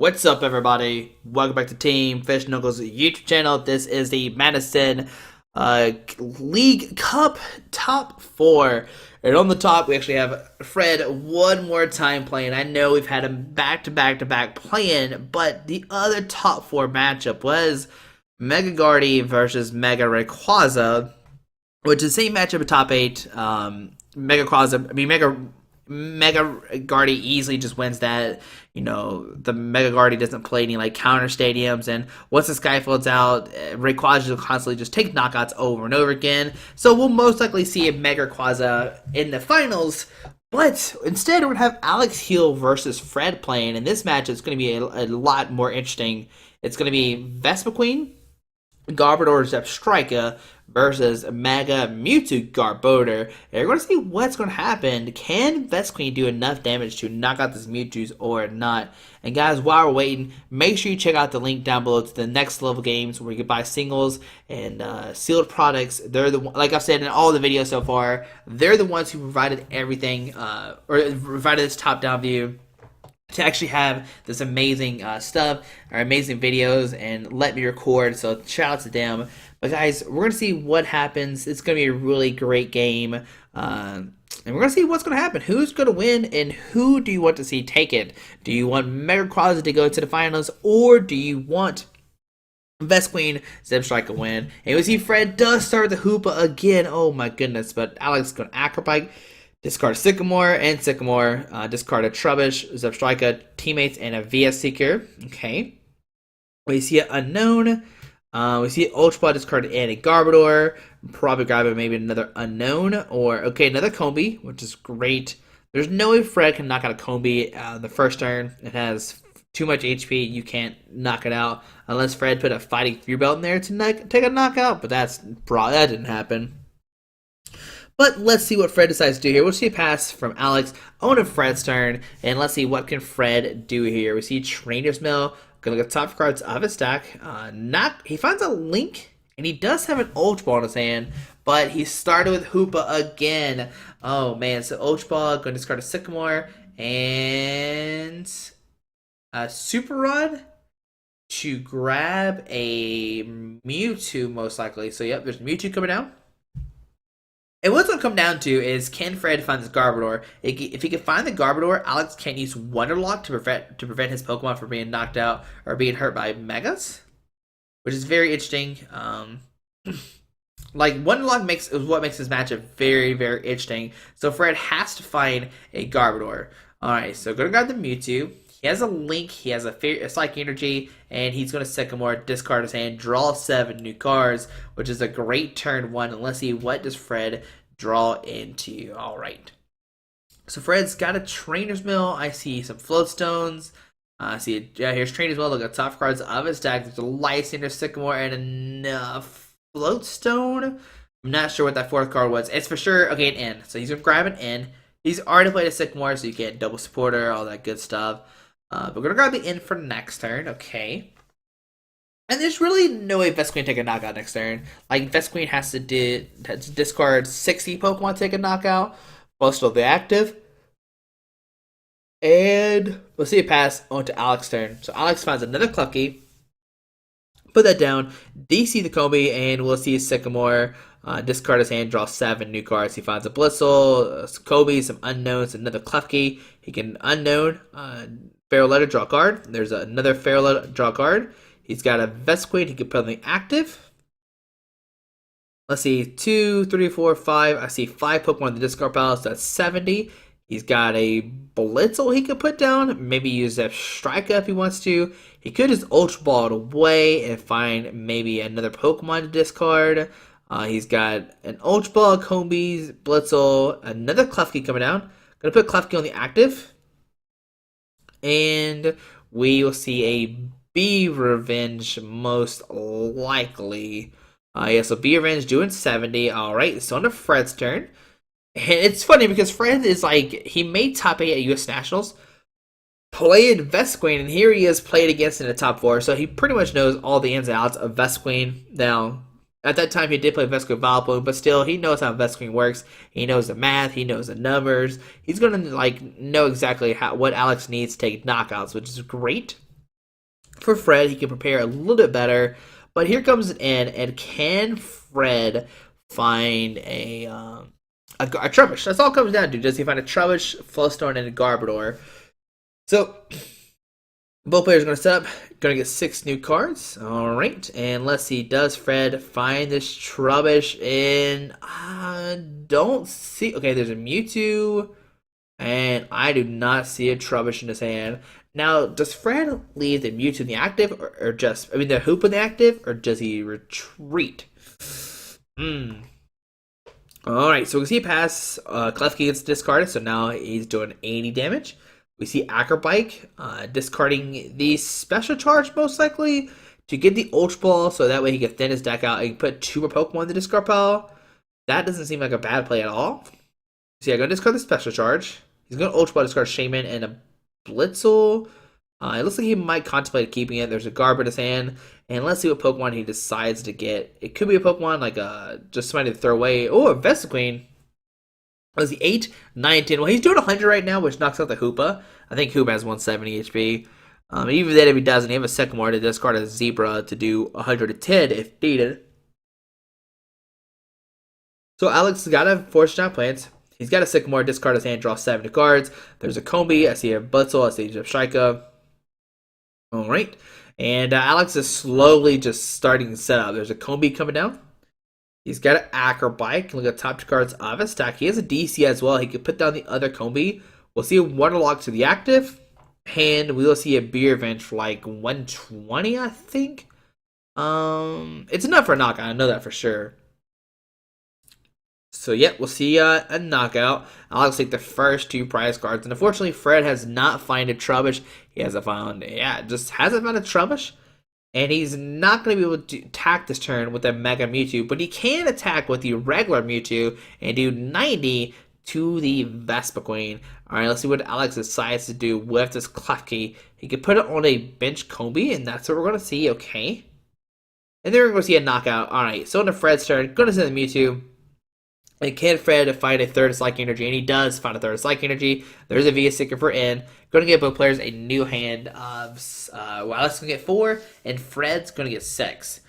What's up, everybody? Welcome back to Team Fish Knuckles YouTube channel. This is the Madison League Cup top four. And on the top, we actually have Fred one more time playing. I know we've had him back to back playing, but the other top four matchup was Mega Gardy versus Mega Rayquaza, which is the same matchup at top eight. Mega Gardy easily just wins that. You know, the Mega Gardy doesn't play any like counter stadiums, and once the sky floats out, Rayquaza will constantly just take knockouts over and over again. So we'll most likely see a Mega Rayquaza in the finals. But instead, we're gonna have Alex Heal versus Fred playing, and this match is gonna be a lot more interesting. It's gonna be Vespiquen, Garbodor, Zebstrika versus Mega Mewtwo Garbodor. And we're going to see what's going to happen. Can Vespiquen do enough damage to knock out this Mewtwo or not? And guys, while we're waiting, make sure you check out the link down below to the next level games where you can buy singles and sealed products. They're the, like I've said in all the videos so far, they're the ones who provided everything or provided this top-down view to actually have this amazing stuff or amazing videos and let me record. So shout out to them. But guys, we're gonna see what happens. It's gonna be a really great game, and we're gonna see what's gonna happen. Who's gonna win, and who do you want to see take it? Do you want Mega Rayquaza to go to the finals, or do you want Vespiquen Zebstrika win? And we see Fred does start the Hoopa again. Oh my goodness! But Alex is gonna Acrobite. Discard Sycamore and Sycamore. Discard a Trubbish, Zebstrika, Teammates, and a VS Seeker. Okay. We see an Unknown. We see an Ultra Ball discarded and a Garbodor. Probably grabbing maybe another Unknown. Or, okay, another Combi, which is great. There's no way Fred can knock out a Combi the first turn. It has too much HP. You can't knock it out. Unless Fred put a Fighting Fury Belt in there to take a knockout. But that didn't happen. But let's see what Fred decides to do here. We'll see a pass from Alex on to Fred's turn. And let's see what can Fred do here. We see Trainer's Mail. Gonna look at top cards of his stack. He finds a Link, and he does have an Ultra Ball in his hand. But he started with Hoopa again. Oh man, so Ultra Ball, gonna discard a Sycamore. And a Super Rod to grab a Mewtwo, most likely. So yep, there's Mewtwo coming down. And what's going to come down to is, can Fred find this Garbodor? If he can find the Garbodor, Alex can't use Wonderlock to prevent his Pokemon from being knocked out or being hurt by Megas, which is very interesting. Like, Wonderlock is what makes this matchup very, very interesting. So Fred has to find a Garbodor. Alright, so going to grab the Mewtwo. He has a Link, he has a Psychic Energy, and he's going to Sycamore, discard his hand, draw 7 new cards, which is a great turn 1. And let's see, what does Fred draw into? Alright. So Fred's got a Trainer's Mill. I see some Floatstones. I see, here's Trainer's Mill. Look at top cards of his deck. There's a Lysander, Sycamore, and a Floatstone. I'm not sure what that fourth card was. It's for sure, okay, an N. So he's going to grab an N. He's already played a Sycamore, so you get double supporter, all that good stuff. But we're going to grab the N for next turn, okay. And there's really no way Vespiquen take a knockout next turn. Like, Vespiquen has to discard 60 Pokemon to take a knockout, while still the active. And we'll see a pass onto Alex's turn. So Alex finds another Klefki. Put that down, DC the Combi, and we'll see a Sycamore. Discard his hand, draw 7 new cards. He finds a Blissel, a Kobe, some Unknowns, another Klefki. He can Unknown, Feral Letter, draw a card. There's another Feral Letter, draw a card. He's got a Vespiquen, he can put on the active. Let's see, 2, 3, 4, 5. I see 5 Pokemon in the discard pile, so that's 70. He's got a Blitzel he could put down. Maybe use Zebstrika if he wants to. He could just Ultra Ball it away and find maybe another Pokemon to discard. He's got an Ultra Ball, Combis, Blitzel, another Klefki coming down. Gonna put Klefki on the active. And we will see a B Revenge most likely. Yeah, so B Revenge doing 70. Alright, so on to Fred's turn. And it's funny because Fred is like, he made top 8 at US Nationals, played Vespiquen, and here he is played against in the top 4. So he pretty much knows all the ins and outs of Vespiquen. Now, at that time, he did play Vespiquen Vileplume, but still, he knows how Vespiquen works. He knows the math. He knows the numbers. He's going to, like, know exactly what Alex needs to take knockouts, which is great. For Fred, he can prepare a little bit better. But here comes an end, and can Fred find a Trubbish? That's all it comes down to. Does he find a Trubbish, Flowstone, and a Garbodor? So both players are going to set up, going to get 6 new cards. All right, and let's see. Does Fred find this Trubbish in? Don't see. Okay, there's a Mewtwo, and I do not see a Trubbish in his hand. Now, does Fred leave the Mewtwo in the active, or just, I mean, the Hoop in the active, or does he retreat? Alright, so we can see pass, Klefki gets discarded, so now he's doing 80 damage. We see Acrobike discarding the special charge, most likely, to get the Ultra Ball, so that way he can thin his deck out and can put 2 more Pokemon in the discard pile. That doesn't seem like a bad play at all. So yeah, going to discard the special charge. He's going to Ultra Ball, discard Shaman, and a Blitzel. It looks like he might contemplate keeping it. There's a Garb in his hand. And let's see what Pokemon he decides to get. It could be a Pokemon like just somebody to throw away. Oh, a Vespiquen. Was he 8, 9, 10? Well, he's doing 100 right now, which knocks out the Hoopa. I think Hoopa has 170 HP. Even then, if he doesn't, he have a Sycamore to discard a Zebra to do 110 if needed. So Alex has got a Fortune Out Plants. He's got a Sycamore, discard his hand, draw 70 cards. There's a Combi, I see a Blitzel, I see a Zebstrika. Alright. And Alex is slowly just starting to set up. There's a Combi coming down. He's got an Acrobike. Look at the top 2 cards of his stack. He has a DC as well. He could put down the other Combi. We'll see a Waterlock to the active. And we will see a Beer Vent for like 120, I think. It's enough for a knockout. I know that for sure. So, yeah, we'll see a knockout. Alex take the first 2 prize cards. And unfortunately, Fred has not found a Trubbish. He hasn't found, just hasn't found a Trubbish. And he's not going to be able to attack this turn with a Mega Mewtwo. But he can attack with the regular Mewtwo and do 90 to the Vespiquen. Alright, let's see what Alex decides to do with this Klefki. He can put it on a bench Combi, and that's what we're going to see, okay. And then we're going to see a knockout. Alright, so into Fred's turn, going to send the Mewtwo. And can Fred find a third Psychic Energy? And he does find a third Psychic Energy. There's a Vespiquen for in. Going to get both players a new hand of, Alex is going to get 4, and Fred's going to get 6.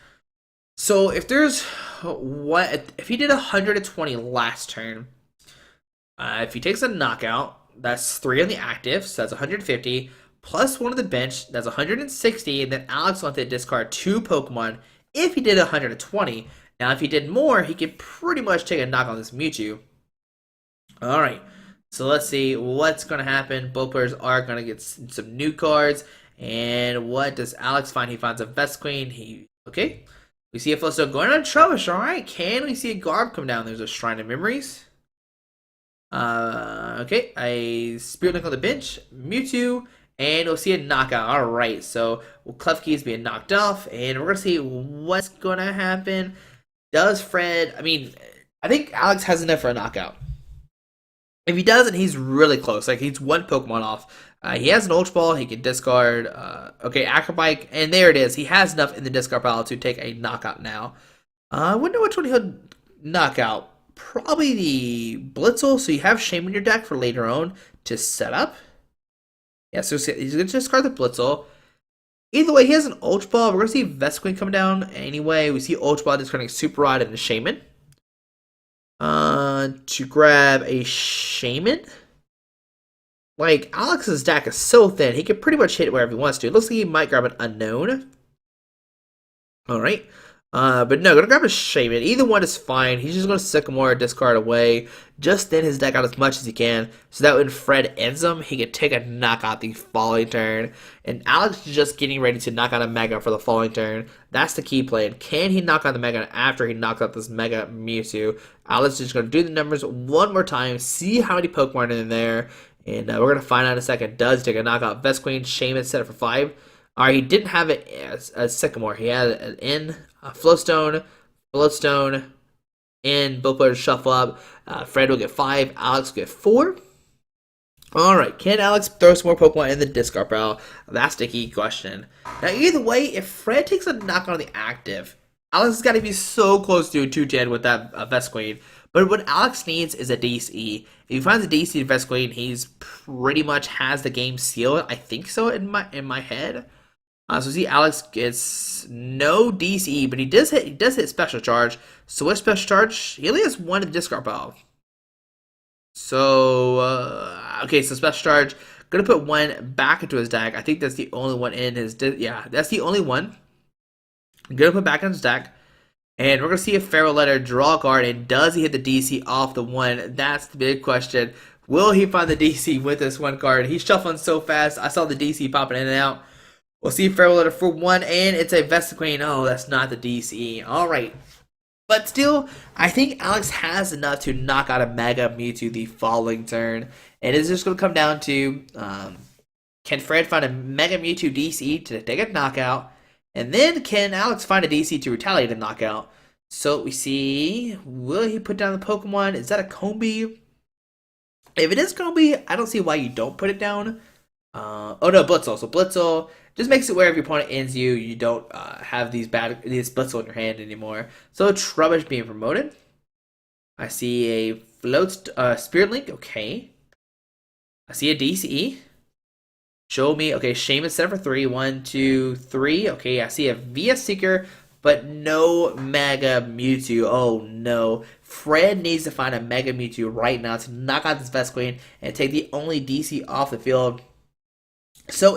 So if there's, if he did 120 last turn, if he takes a knockout, that's 3 on the active, so that's 150, plus 1 on the bench, that's 160, and then Alex wants to discard 2 Pokemon if he did 120. Now, if he did more, he could pretty much take a knock on this Mewtwo. Alright, so let's see what's going to happen. Both players are going to get some new cards. And what does Alex find? He finds a Vespiquen. Okay. We see a Flowstone going on Trubbish. Alright, can we see a Garb come down? There's a Shrine of Memories. Okay, a Spirit Link on the bench. Mewtwo. And we'll see a knockout. Alright, so Klefki is being knocked off. And we're going to see what's going to happen. Does Fred, I think Alex has enough for a knockout. If he doesn't, he's really close. Like, he's 1 Pokemon off. He has an Ultra Ball. He can discard, okay, Acrobike. And there it is. He has enough in the discard pile to take a knockout now. I wonder which one he'll knock out. Probably the Blitzel. So you have Shame in your deck for later on to set up. Yeah, so he's going to discard the Blitzel. Either way, he has an Ultra Ball. We're going to see Vespiquen come down anyway. We see Ultra Ball discarding Super Rod and the Shaman. To grab a Shaman. Like, Alex's deck is so thin, he can pretty much hit wherever he wants to. It looks like he might grab an Unknown. Alright. But no, gonna grab a Shaman. Either one is fine. He's just gonna Sycamore, discard away, just thin his deck out as much as he can, so that when Fred ends him, he can take a knockout the following turn. And Alex is just getting ready to knock out a Mega for the following turn. That's the key play. And can he knock out the Mega after he knocks out this Mega Mewtwo? Alex is just gonna do the numbers one more time, see how many Pokemon are in there, and we're gonna find out in a second. Does take a knockout Vespiquen, Shaman set it for 5. Alright, he didn't have it as a Sycamore. He had an in, a Flowstone, Bloodstone, and both players shuffle up. Fred will get 5, Alex will get 4. Alright, can Alex throw some more Pokemon in the discard pile? That's the key question. Now, either way, if Fred takes a knock on the active, Alex has got to be so close to a 210 with that Vespiquen. But what Alex needs is a DC. If he finds a DC to Vespiquen, he's pretty much has the game sealed. I think so in my head. So see, Alex gets no DCE, but he does hit special charge. So with special charge, he only has one in the discard pile. So okay, so special charge. Gonna put one back into his deck. I think that's the only one in his. Yeah, that's the only one. Gonna put back in his deck. And we're going to see if Feral Letter draw a card, and does he hit the DC off the one? That's the big question. Will he find the DC with this one card? He's shuffling so fast. I saw the DC popping in and out. We'll see Feral Letter for one, and it's a Vespiquen. Oh, that's not the DC. All right. But still, I think Alex has enough to knock out a Mega Mewtwo the following turn. And it's just going to come down to can Fred find a Mega Mewtwo DC to take a knockout? And then can Alex find a DC to retaliate a knockout? So we see, will he put down the Pokemon? Is that a Combi? If it is Combi, I don't see why you don't put it down. Oh no, Blitzel. So Blitzel just makes it where if your opponent ends you, you don't have these Blitzel in your hand anymore. So Trubbish being promoted. I see a Float Spirit Link. Okay. I see a DCE. Show me. Okay, Shaman set for 3. 1, 2, 3. Okay, I see a VS Seeker, but no Mega Mewtwo. Oh no. Fred needs to find a Mega Mewtwo right now to knock out this Vespiquen and take the only DC off the field. So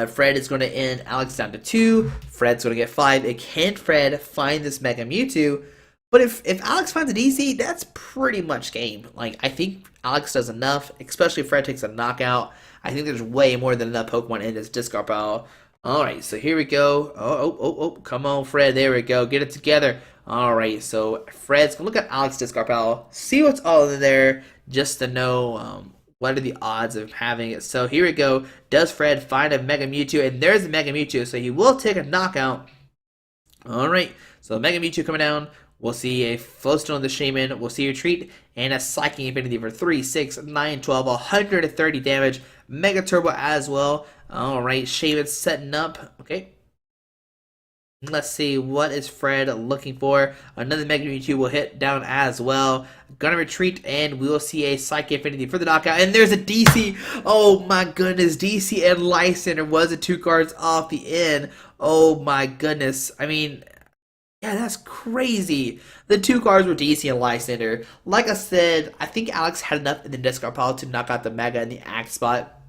Fred is going to end Alex down to 2. Fred's going to get 5. Can Fred find this Mega Mewtwo? But if Alex finds a DC, that's pretty much game. Like, I think Alex does enough, especially if Fred takes a knockout. I think there's way more than enough Pokemon in this discard pile. Alright, so here we go. Oh, come on, Fred. There we go. Get it together. Alright, so Fred's going to look at Alex's discard pile, see what's all in there, just to know what are the odds of having it. So here we go. Does Fred find a Mega Mewtwo? And there's a Mega Mewtwo, so he will take a knockout. Alright, so Mega Mewtwo coming down. We'll see a Flowstone on the Shaman. We'll see a Retreat and a Psychic Infinity for 3, 6, 9, 12, 130 damage. Mega Turbo as well. Alright, Shaman setting up. Okay. Let's see, what is Fred looking for? Another Mega Mewtwo will hit down as well. Gonna retreat, and we will see a Psychic Infinity for the knockout. And there's a DC. Oh my goodness, DC and Lysander was the 2 cards off the end. Oh my goodness. I mean, yeah, that's crazy. The 2 cards were DC and Lysander. Like I said, I think Alex had enough in the discard pile to knock out the Mega in the Axe spot.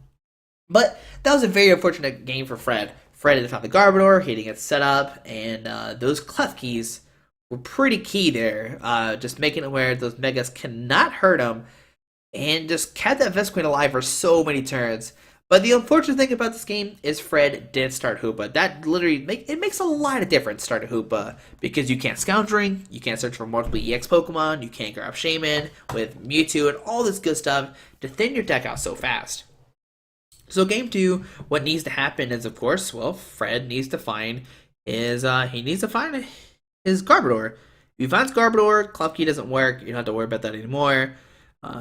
But that was a very unfortunate game for Fred. Fred had found the Garbodor, he didn't get set up, and those Clef Keys were pretty key there. Just making it where those Megas cannot hurt him, and just kept that Vespiquen alive for so many turns. But the unfortunate thing about this game is Fred did start Hoopa. That literally makes a lot of difference starting Hoopa, because you can't Scoundrelling, you can't search for multiple EX Pokemon, you can't grab Shaman with Mewtwo and all this good stuff to thin your deck out so fast. So game 2, what needs to happen is, of course, well, Fred needs to find his Garbodor. If he finds Garbodor, Clef Key doesn't work, you don't have to worry about that anymore.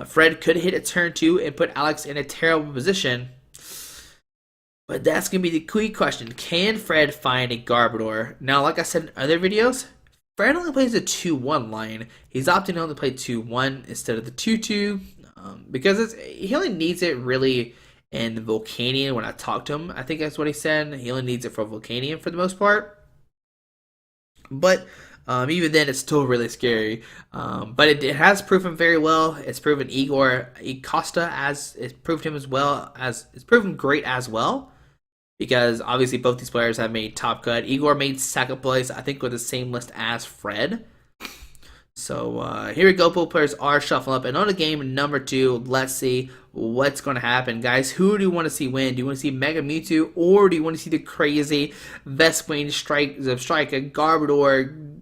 Fred could hit a turn 2 and put Alex in a terrible position. But that's going to be the key question. Can Fred find a Garbodor? Now, like I said in other videos, Fred only plays a 2-1 line. He's opting to only play 2-1 instead of the 2-2. Because he only needs it really in Volcanion. When I talked to him, I think that's what he said. He only needs it for Volcanion for the most part. But even then, it's still really scary. But it has proven very well. It's proven Igor Costa as it's proved him as well as it's proven great as well. Because obviously both these players have made top cut. Igor made second place, I think, with the same list as Fred. So here we go. Both players are shuffling up. And on to game number 2, let's see what's going to happen. Guys, who do you want to see win? Do you want to see Mega Mewtwo, or do you want to see the crazy Vespiquen, Zebstrika, Garbodor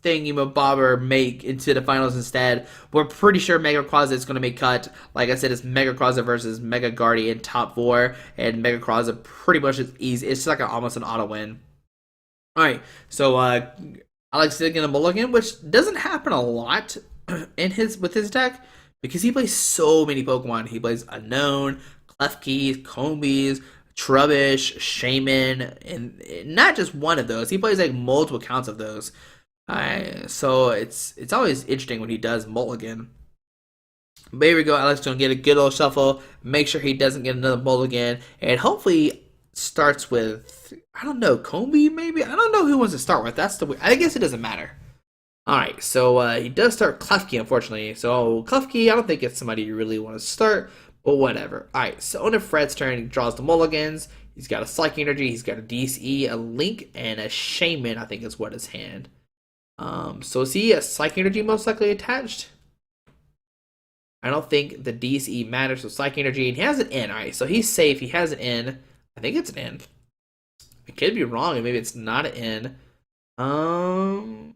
thingy-mabobber make into the finals instead? We're pretty sure Mega Rayquaza is going to make cut. Like I said, it's Mega Rayquaza versus Mega Guardian in top 4, and Mega Rayquaza pretty much is easy. It's like almost an auto win. Alright, so Alex did get a mulligan, which doesn't happen a lot with his deck, because he plays so many Pokemon. He plays Unknown, Clef Keys, Combis, Trubbish, Shaman, and not just one of those. He plays like multiple counts of those. So it's always interesting when he does mulligan. But here we go. Alex gonna get a good old shuffle. Make sure he doesn't get another mulligan, and hopefully starts with, I don't know, Combi maybe? I don't know who wants to start with. That's the I guess it doesn't matter. Alright, so he does start Klefki, unfortunately. So Klefki, I don't think it's somebody you really want to start, but whatever. Alright, so on Fred's turn, he draws the mulligans. He's got a Psychic Energy, he's got a DCE, a Link, and a Shaman, I think is what his hand. So is he a Psychic Energy most likely attached? I don't think the DCE matters, so Psychic Energy, and he has an N. Alright, so he's safe, he has an N. I think it's an N. I could be wrong, and maybe it's not an N.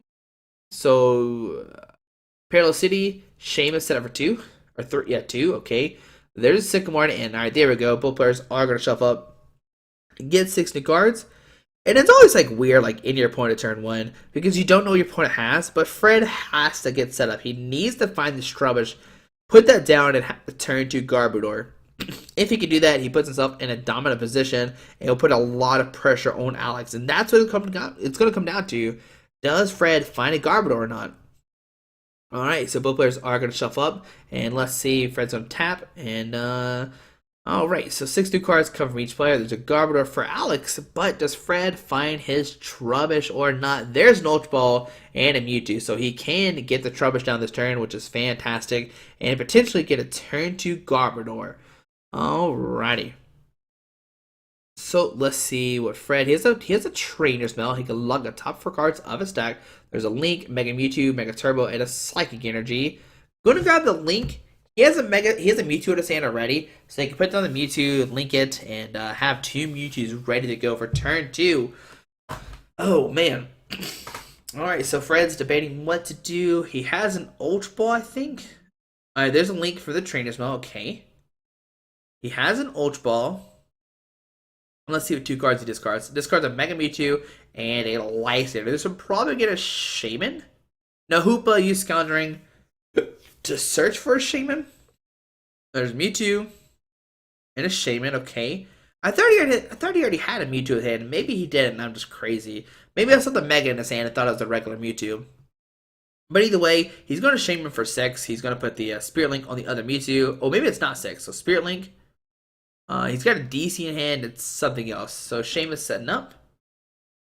So Parallel City, Shaman set up for 2. Or 3, yeah, 2, okay. There's a Sycamore and an N. Alright, there we go. Both players are going to shuffle up. Get 6 new cards. And it's always like weird, like in your opponent turn 1, because you don't know what your opponent has, but Fred has to get set up. He needs to find this Trubbish, put that down, and turn to Garbodor. If he can do that, he puts himself in a dominant position, and he'll put a lot of pressure on Alex. And that's what it's going to come down to. Does Fred find a Garbodor or not? Alright, so both players are going to shuffle up, and let's see, Fred's going to tap, and alright, so 6 new cards come from each player. There's a Garbodor for Alex, but does Fred find his Trubbish or not? There's an Ultra Ball and a Mewtwo, so he can get the Trubbish down this turn, which is fantastic, and potentially get a turn to Garbodor. Alrighty. So let's see what Fred, he has a Trainer's Mail. He can lug the top 4 cards of his deck. There's a Link, Mega Mewtwo, Mega Turbo, and a Psychic Energy. Going to grab the Link. He has a Mewtwo in his hand already, so he can put down the Mewtwo, link it, and have 2 Mewtwo's ready to go for turn 2. Oh man. Alright, so Fred's debating what to do. He has an Ultra Ball, I think. Alright, there's a Link for the Trainer's Mail, okay. He has an Ultra Ball. Let's see what 2 cards he discards. Discards a Mega Mewtwo and a Lysander. This will probably get a Shaman. Now, Hoopa used Scoundering to search for a Shaman. There's Mewtwo and a Shaman, okay. I thought he already had a Mewtwo in his hand. Maybe he didn't, I'm just crazy. Maybe I saw the Mega in his hand and thought it was a regular Mewtwo. But either way, he's going to Shaman for 6. He's going to put the Spirit Link on the other Mewtwo. Oh, maybe it's not 6. So Spirit Link. He's got a DC in hand. It's something else. So Shaman's setting up.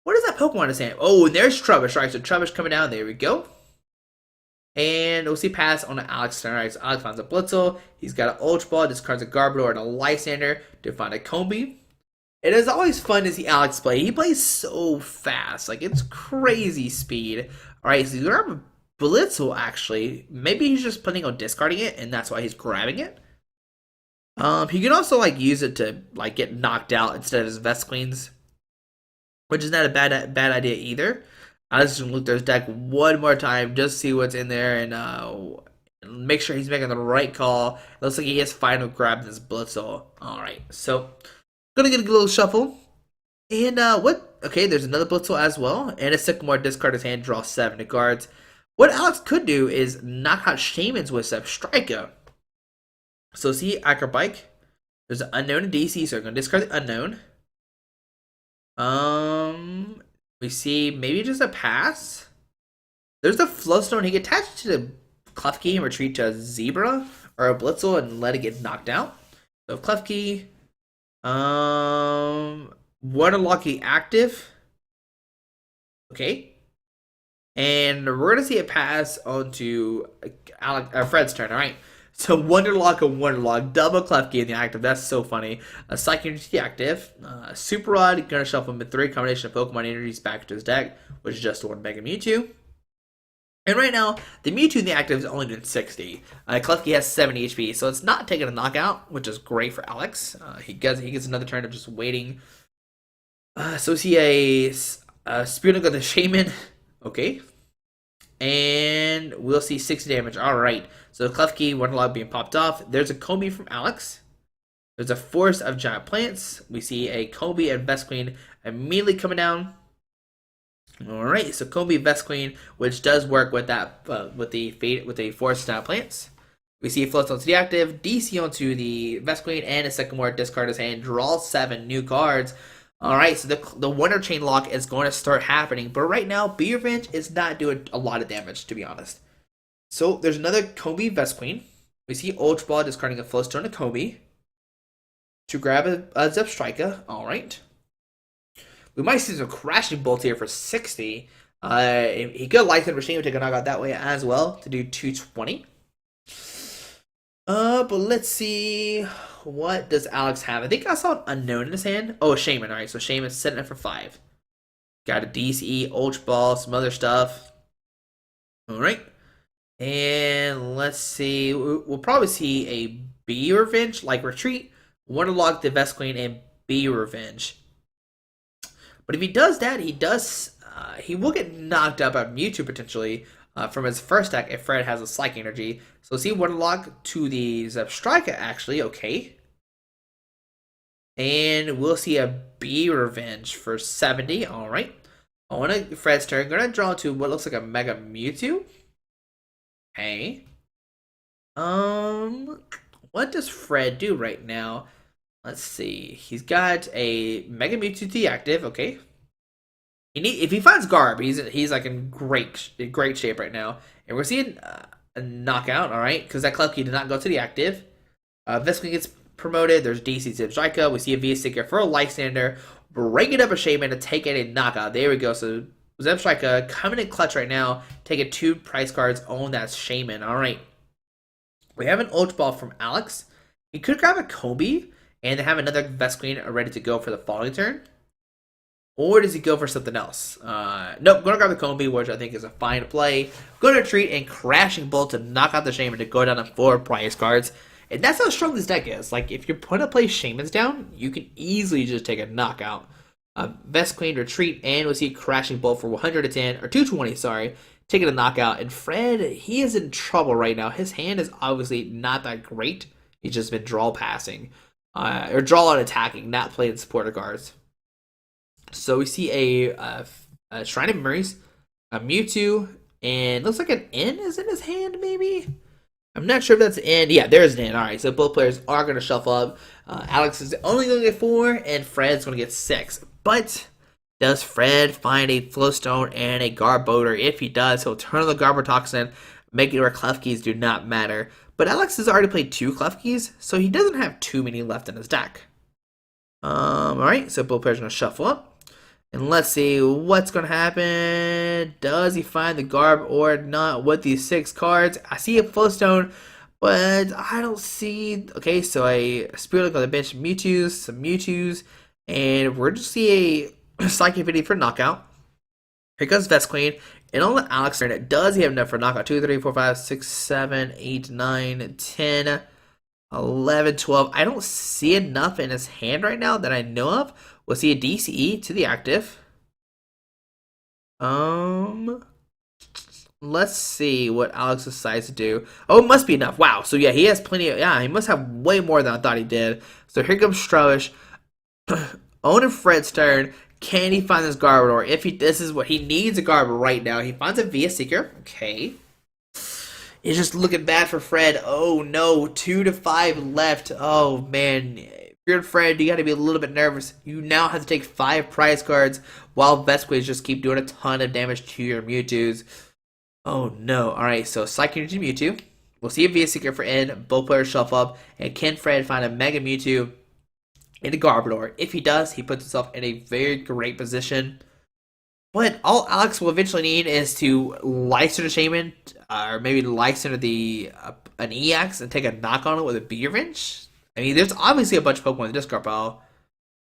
What is that Pokemon in his hand? Oh, and there's Trubbish. All right, so Trubbish coming down. There we go. And we'll see pass on to Alex turn. All right, so Alex finds a Blitzel. He's got an Ultra Ball, discards a Garbodor and a Lysander to find a Combi. It is always fun to see Alex play. He plays so fast. Like, it's crazy speed. All right, so he's going to grab a Blitzel, actually. Maybe he's just planning on discarding it, and that's why he's grabbing it. He can also, like, use it to, like, get knocked out instead of his Vespiquen, which is not a bad idea either. I just gonna look through his deck one more time, just see what's in there, and make sure he's making the right call. It looks like he has final grab this Blitzel. Alright, so gonna get a little shuffle. And okay, there's another Blitzel as well, and a Sycamore, discard his hand, draw 7 new cards. What Alex could do is knock out Shamans with Zebstrika. So see Acrobike. There's an Unknown in DC, so we're gonna discard the Unknown. We see maybe just a pass. There's the Flowstone. He can attach to the Klefki and retreat to a Zebra or a Blitzel and let it get knocked out. So Klefki, Water Locky active. Okay. And we're gonna see it pass onto Fred's turn. All right. So Wonderlock and Wonderlock, double Klefki in the active. That's so funny. A Psychic Energy active. Super Rod, gonna shuffle him in 3 combination of Pokemon energies back to his deck, which is just 1 Mega Mewtwo. And right now, the Mewtwo in the active is only doing 60. Klefki has 70 HP, so it's not taking a knockout, which is great for Alex. He gets another turn of just waiting. So is he a Spirit Link of the Shaman? Okay. And we'll see 60 damage. Alright. So Klefki, Wonderlog being popped off. There's a Combi from Alex. There's a Forest of Giant Plants. We see a Combi and Vespiquen immediately coming down. Alright, so Combi Vespiquen, which does work with that with the Forest of Giant Plants. We see Floats onto the active, DC onto the Vespiquen, and a Sycamore, discard his hand, draw 7 new cards. Alright, so the Wonder Chain Lock is going to start happening, but right now, Be Revenge is not doing a lot of damage, to be honest. So, there's another Combi Vespiquen. We see Ultra Ball discarding a Flowstone to Combi to grab a Zebstrika. All right. We might see some crashing bolts here for 60. He could license machine take a knockout that way as well to do 220. But let's see. What does Alex have? I think I saw an unknown in his hand. Oh, Shaman. All right, so Shaman's setting it for 5. Got a DCE, Ultra Ball, some other stuff. All right. And let's see. We'll probably see a B Revenge, like Retreat, Waterlog the Vespiquen, and B Revenge. But if he does that, he will get knocked out by Mewtwo potentially from his first deck if Fred has a Psychic Energy. So let's see Waterlog to the Zebstrika actually, okay. And we'll see a B Revenge for 70, alright. On Fred's turn, gonna draw to what looks like a Mega Mewtwo. Okay. What does Fred do right now? Let's see. He's got a Mega Mewtwo deactive. Okay. If he finds Garb, he's like in great shape right now. And we're seeing a knockout. All right, because that Klefki did not go to the active. Vespiquen gets promoted. There's DC Zebstrika. We see a Vespiquen for a Lysander, breaking up a Shaman to take in a knockout. There we go. So Zebstrika coming in clutch right now, taking 2 price cards on that Shaman. All right. We have an Ultra Ball from Alex. He could grab a Kobe and have another Vespiquen ready to go for the following turn. Or does he go for something else? Nope, going to grab the Kobe, which I think is a fine play. Going to retreat and Crashing Bolt to knock out the Shaman to go down to 4 prize cards. And that's how strong this deck is. Like, if you're going to play Shamans down, you can easily just take a knockout. Vespiquen retreat, and we'll see Crashing Bolt for 110, or 220, sorry. Taking a knockout. And Fred, he is in trouble right now. His hand is obviously not that great. He's just been draw passing. Or draw and attacking, not playing supporter cards. So we see a Shrine of Memories, a Mewtwo, and looks like an N is in his hand, maybe? I'm not sure if that's an N. Yeah, there's an N. Alright, so both players are going to shuffle up. Alex is only going to get 4, and Fred's going to get 6. But does Fred find a Flowstone and a Garbodor? If he does, he'll turn on the Garbotoxin, making it where Klefkis do not matter. But Alex has already played 2 Klefkis, so he doesn't have too many left in his deck. Alright, so both players are going to shuffle up. And let's see what's going to happen. Does he find the Garb or not with these 6 cards? I see a Flowstone, but I don't see... Okay, so a Spirit on the bench, Mewtwo's, some Mewtwo's, and we're just see a Psychic Affinity for knockout. Here goes Vespiquen. And on the Alex turn, does he have enough for knockout? 2, 3, 4, 5, 6, 7, 8, 9, 10, 11, 12. I don't see enough in his hand right now that I know of. We'll see a DCE to the active. Let's see what Alex decides to do. Oh, it must be enough. Wow. So yeah, he has plenty of... Yeah, he must have way more than I thought he did. So here comes Strubbish. On Fred's turn. Can he find this Garbodor? If this is what he needs, a Garbodor right now. He finds a Vespiquen. Okay. It's just looking bad for Fred. Oh no, 2 to 5 left. Oh man. If you're Fred, you got to be a little bit nervous. You now have to take 5 prize cards while Vespiquen just keep doing a ton of damage to your Mewtwo's. Oh no. Alright, so Psychic Energy Mewtwo. We'll see a Vespiquen for N. Both players shuffle up. And can Fred find a Mega Mewtwo in a Garbodor? If he does, he puts himself in a very great position. But all Alex will eventually need is to Lysander Shaman, or maybe Lysander an EX and take a knock on it with a B Revenge. I mean, there's obviously a bunch of Pokemon in the discard pile.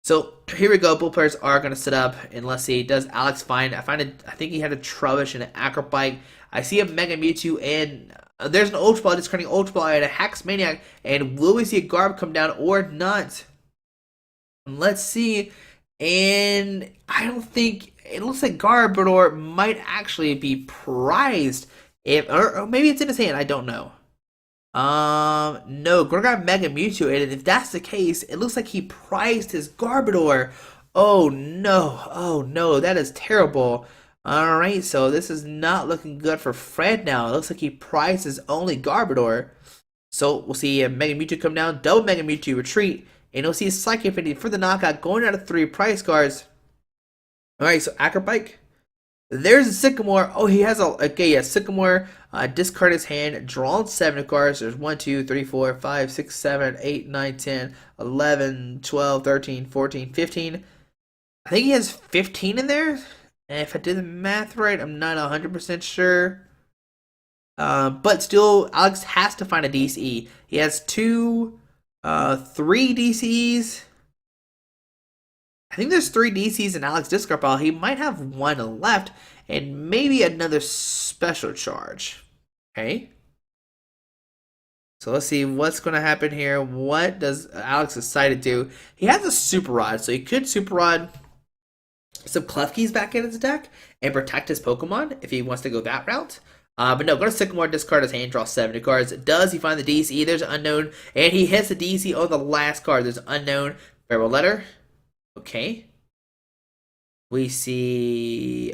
So here we go. Both players are going to sit up, and let's see. Does Alex find? I think he had a Trubbish and an Acrobite. I see a Mega Mewtwo, and there's an Ultra Ball, discarding Ultra Ball and a Hax Maniac. And will we see a Garb come down or not? Let's see. And I don't think... It looks like Garbodor might actually be prized. Or maybe it's in his hand. I don't know. No. Garbodor Mega Mewtwo. And if that's the case, it looks like he prized his Garbodor. Oh, no. Oh, no. That is terrible. Alright, so this is not looking good for Fred now. It looks like he prized his only Garbodor. So we'll see a Mega Mewtwo come down. Double Mega Mewtwo retreat. And we'll see a Psychic Affinity for the knockout going out of 3 prize cards. Alright, so Acrobike, There's a Sycamore. Oh, he has a okay. Yeah, Sycamore. Discard his hand. Draw 7 cards. There's 1, 2, 3, 4, 5, 6, 7, 8, 9, 10, 11, 12, 13, 14, 15. I think he has 15 in there. And if I did the math right, I'm not 100% sure. But still, Alex has to find a DCE. He has three DCEs. I think there's three DCs in Alex discard pile. He might have one left and maybe another special charge. Okay. So let's see what's going to happen here. What does Alex decide to do? He has a Super Rod, so he could Super Rod some Klefkis back in his deck and protect his Pokemon if he wants to go that route. But no, go to Sycamore, discard his hand, draw 70 cards. Does he find the DC? There's an unknown, and he hits the DC on the last card. There's an unknown. Farewell letter. Okay. We see,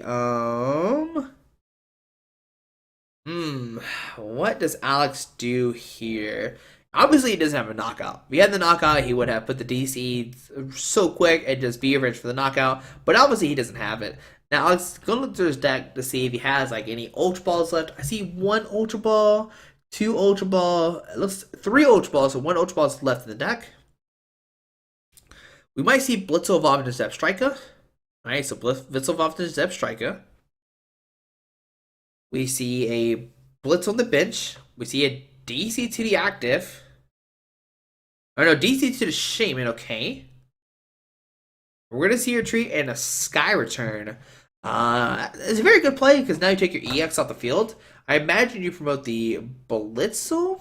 what does Alex do here? Obviously, he doesn't have a knockout. If he had the knockout, he would have put the DC so quick and just be revenge for the knockout. But obviously, he doesn't have it. Now, Alex is going to look through his deck to see if he has like any Ultra Balls left. I see one Ultra Ball, two Ultra Ball. It looks three Ultra Balls, so one Ultra Ball is left in the deck. We might see Blitzel evolve into Zebstrika. Alright, so Blitzel evolve into Zebstrika. We see a Blitz on the bench. We see a DC to the active. Oh no, DC to the Shaman, okay. We're going to see your retreat and a Sky Return. It's a very good play because now you take your EX off the field. I imagine you promote the Blitzel.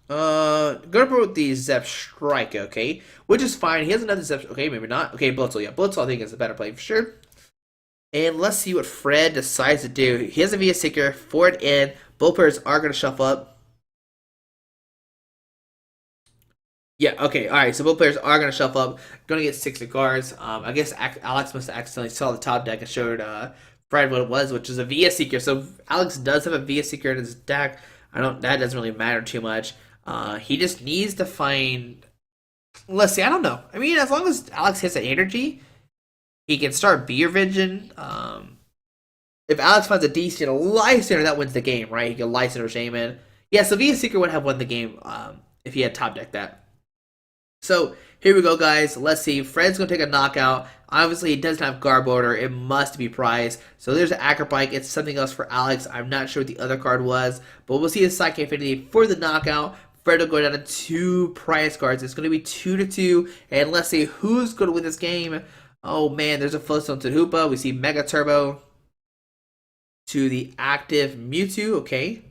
Gonna promote the Zebstrika, okay? Which is fine. He has another Zebstrika. Okay, maybe not. Okay, Blitzel, yeah. Blitzel I think is a better play for sure. And let's see what Fred decides to do. He has a VS Seeker, for it in. Both players are going to shuffle up. Yeah, okay, alright, so both players are going to shuffle up. Going to get 60 cards. I guess Alex must have accidentally saw the top deck and showed Fred what it was, which is a VS Seeker. So Alex does have a VS Seeker in his deck. That doesn't really matter too much. He just needs to find... Let's see, I don't know. I mean, as long as Alex hits an energy, he can start Beer Vision. If Alex finds a DC and a Lysander, that wins the game, right? He can Lysander Shaman. Yeah, so VS Seeker would have won the game if he had top decked that. So here we go, guys. Let's see. Fred's going to take a knockout. Obviously, he doesn't have Garbodor. It must be Prize. So there's an Acrobike. It's something else for Alex. I'm not sure what the other card was. But we'll see his Psychic Affinity for the knockout. Fred will go down to 2 Prize cards. It's going to be 2-2. And let's see who's going to win this game. Oh, man. There's a Flowstone to Hoopa. We see Mega Turbo to the active Mewtwo. Okay.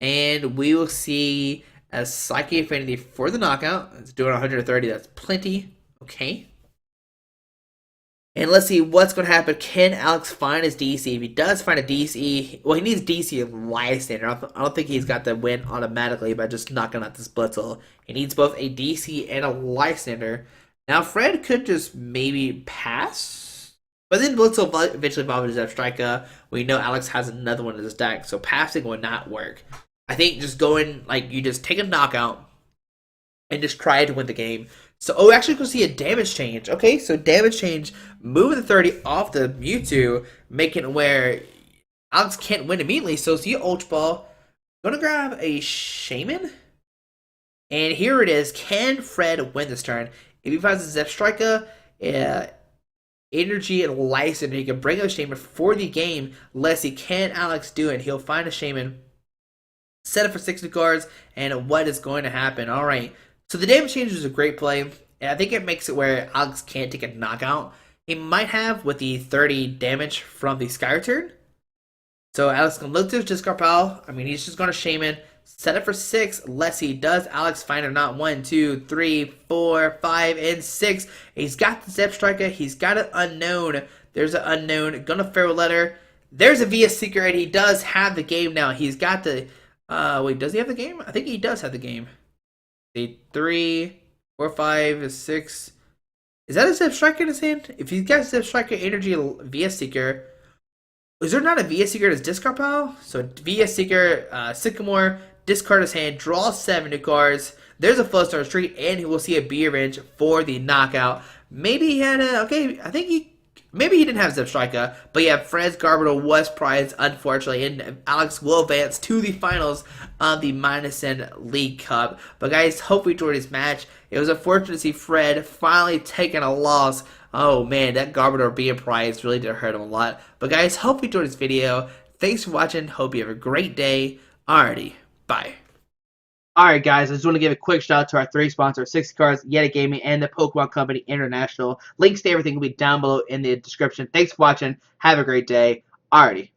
And we will see a Psychic Affinity for the knockout. It's doing 130. That's plenty. Okay. And let's see what's going to happen. Can Alex find his DC? If he does find a DC, well, he needs DC and Lysander. I don't think he's got the win automatically by just knocking out this Blitzel. He needs both a DC and a Lysander. Now, Fred could just maybe pass. But then Blitzel eventually evolves into Zebstrika. We know Alex has another one in his deck, so passing will not work. I think just going, like, you just take a knockout and just try to win the game. So, oh, actually, going to see a damage change. Okay, so damage change, moving the 30 off the Mewtwo, making it where Alex can't win immediately. So, see Ultra Ball. Going to grab a Shaman. And here it is. Can Fred win this turn? If he finds a Zebstrika, Energy and Lysander, he can bring up a Shaman for the game. Let's see, can Alex do it? He'll find a Shaman, set it for 60 cards, and what is going to happen? All right. So the damage change is a great play, and I think it makes it where Alex can't take a knockout. He might have with the 30 damage from the Sky Return. So Alex can look to his discard pile. I mean, he's just going to Shaman, set it for 6. Let's see, does Alex find or not? 1, 2, 3, 4, 5, and 6. He's got the Zebstrika. He's got an unknown. There's an unknown. Gonna Farewell Letter. There's a VS Seeker, and he does have the game now. He's got the... wait, does he have the game? I think he does have the game. 3, 4, 5, 6. Is that a Zebstrika in his hand? If he's got Zebstrika Energy VS Seeker, is there not a VS Seeker in his discard pile? So VS Seeker, Sycamore, discard his hand, draw 70 cards. There's a Flowstone Retreat, and he will see a B Revenge for the knockout. Maybe he had a... Okay, I think he... Maybe he didn't have Zebstrika, but yeah, Franz Garbodor was prized, unfortunately, and Alex will advance to the finals of the Madison League Cup. But guys, hope you enjoyed this match. It was unfortunate to see Fred finally taking a loss. Oh man, that Garbodor being prized really did hurt him a lot. But guys, hope you enjoyed this video. Thanks for watching. Hope you have a great day. Alrighty, bye. Alright guys, I just want to give a quick shout out to our three sponsors, 60 Cards, Yeti Gaming, and the Pokemon Company International. Links to everything will be down below in the description. Thanks for watching. Have a great day. Alrighty.